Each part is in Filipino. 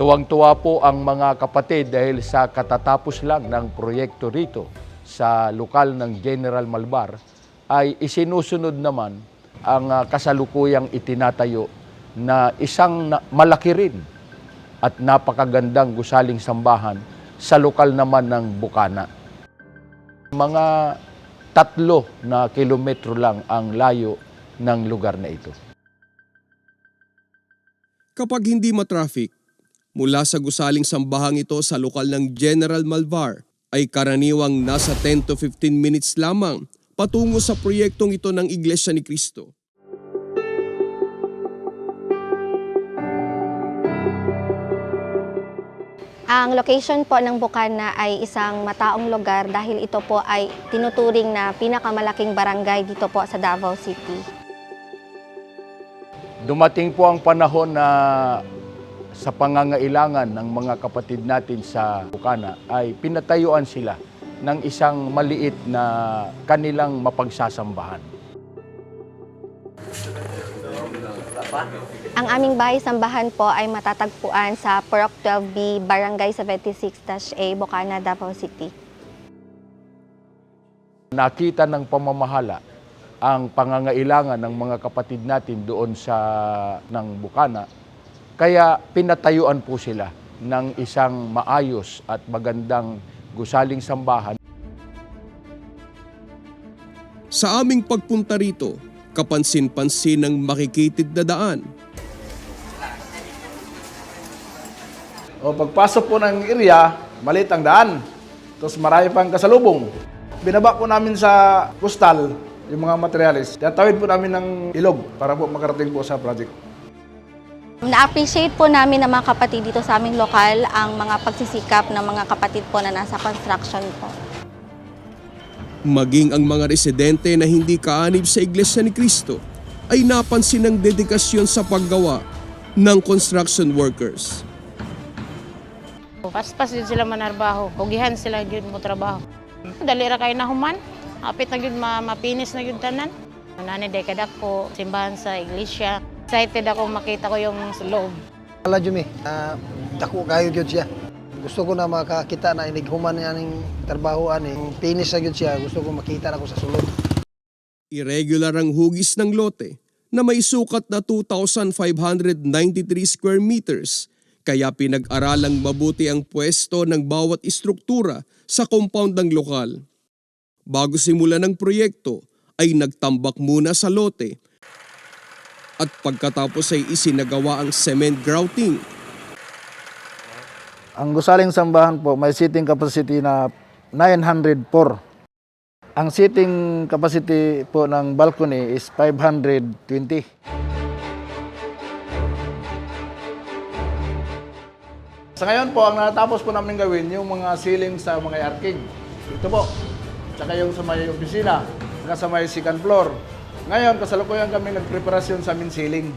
Tuwang-tuwa po ang mga kapatid dahil sa katatapos lang ng proyekto rito sa lokal ng General Malvar ay isinusunod naman ang kasalukuyang itinatayo na isang malaki rin at napakagandang gusaling sambahan sa lokal naman ng Bukana. Mga 3 na kilometro lang ang layo ng lugar na ito. Kapag hindi matraffic, mula sa gusaling sambahang ito sa lokal ng General Malvar ay karaniwang nasa 10 to 15 minutes lamang patungo sa proyektong ito ng Iglesia ni Cristo. Ang location po ng Bukana ay isang mataong lugar dahil ito po ay tinuturing na pinakamalaking barangay dito po sa Davao City. Dumating po ang panahon na sa pangangailangan ng mga kapatid natin sa Bukana ay pinatayuan sila ng isang maliit na kanilang mapagsasambahan. Ang aming bahay-sambahan po ay matatagpuan sa Purok 12B, Barangay 76-A, Bukana, Davao City. Nakita ng pamamahala ang pangangailangan ng mga kapatid natin doon ng Bukana, kaya pinatayuan po sila ng isang maayos at magandang gusaling sambahan. Sa aming pagpunta rito, kapansin-pansin ang makikitid na daan. Pagpasok po ng area, maliit ang daan. Tapos marami pang kasalubong. Binaba po namin sa kustal yung mga materyales. Tinatawid po namin ng ilog para po makarating po sa project. Na-appreciate po namin ng mga kapatid dito sa aming lokal ang mga pagsisikap ng mga kapatid po na nasa construction po. Maging ang mga residente na hindi kaanib sa Iglesia ni Cristo ay napansin ang dedikasyon sa paggawa ng construction workers. Paspas din sila manarbaho, hugihan sila yun mo trabaho. Dali ra kayo na human, apit na yun mapinis na yun tanan. Nanay kadak po, simbahan sa iglesia. Excited ako makita ko yung loob. Ala Jumi, dako kayo gyud siya. Gusto ko na makakita na inighuman niya ng trabahoan Pinis na gyud siya, gusto ko makita na ako sa sulod. Irregular ang hugis ng lote na may sukat na 2,593 square meters. Kaya pinag-aralang mabuti ang pwesto ng bawat istruktura sa compound ng lokal. Bago simulan ng proyekto ay nagtambak muna sa lote at pagkatapos ay isinagawa ang cement grouting. Ang gusaling sambahan po may seating capacity na 904. Ang seating capacity po ng balcony is 520. Sa ngayon po, ang natapos po namin gawin yung mga ceiling sa mga arking. Ito po. Tsaka yung sa may opisina, saka sa may second floor. Ngayon, kasalukuyan kami nagpreparasyon sa aming ceiling.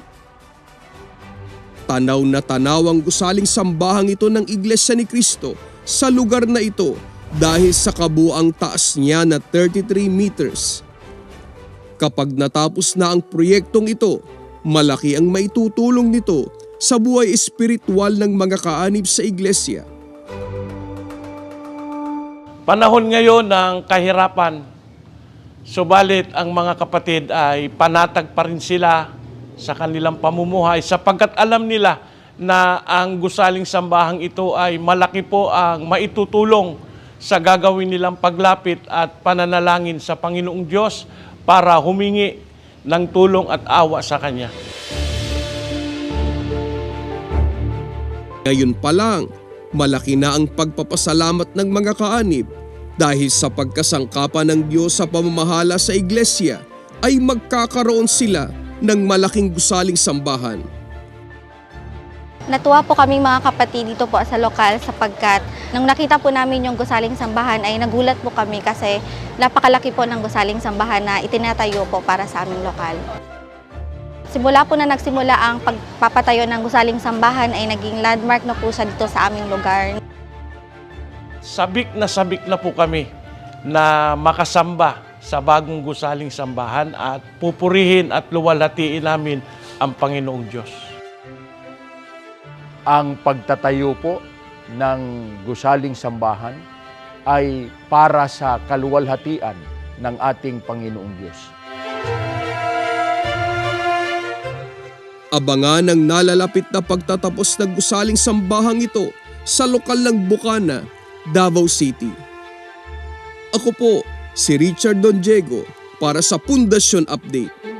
Tanaw na tanaw ang gusaling sambahang ito ng Iglesia ni Cristo sa lugar na ito dahil sa kabuang taas niya na 33 meters. Kapag natapos na ang proyektong ito, malaki ang maitutulong nito sa buhay espiritual ng mga kaanib sa iglesia. Panahon ngayon ng kahirapan, subalit ang mga kapatid ay panatag pa rin sila sa kanilang pamumuhay sapagkat alam nila na ang gusaling sambahang ito ay malaki po ang maitutulong sa gagawin nilang paglapit at pananalangin sa Panginoong Diyos para humingi ng tulong at awa sa Kanya. Ngayon pa lang, malaki na ang pagpapasalamat ng mga kaanib dahil sa pagkasangkapan ng Diyos sa pamamahala sa iglesia ay magkakaroon sila ng malaking gusaling sambahan. Natuwa po kaming mga kapatid dito po sa lokal sapagkat nung nakita po namin yung gusaling sambahan ay nagulat po kami kasi napakalaki po ng gusaling sambahan na itinatayo po para sa aming lokal. Simula po na nagsimula ang pagpapatayo ng gusaling sambahan ay naging landmark na po siya dito sa aming lugar. Sabik na po kami na makasamba sa bagong gusaling sambahan at pupurihin at luwalhatiin namin ang Panginoong Diyos. Ang pagtatayo po ng gusaling sambahan ay para sa kaluwalhatian ng ating Panginoong Diyos. Abangan ang nalalapit na pagtatapos ng gusaling sambahang ito sa lokal ng Bukana, Davao City. Ako po si Richard Don Diego para sa Pundasyon Update.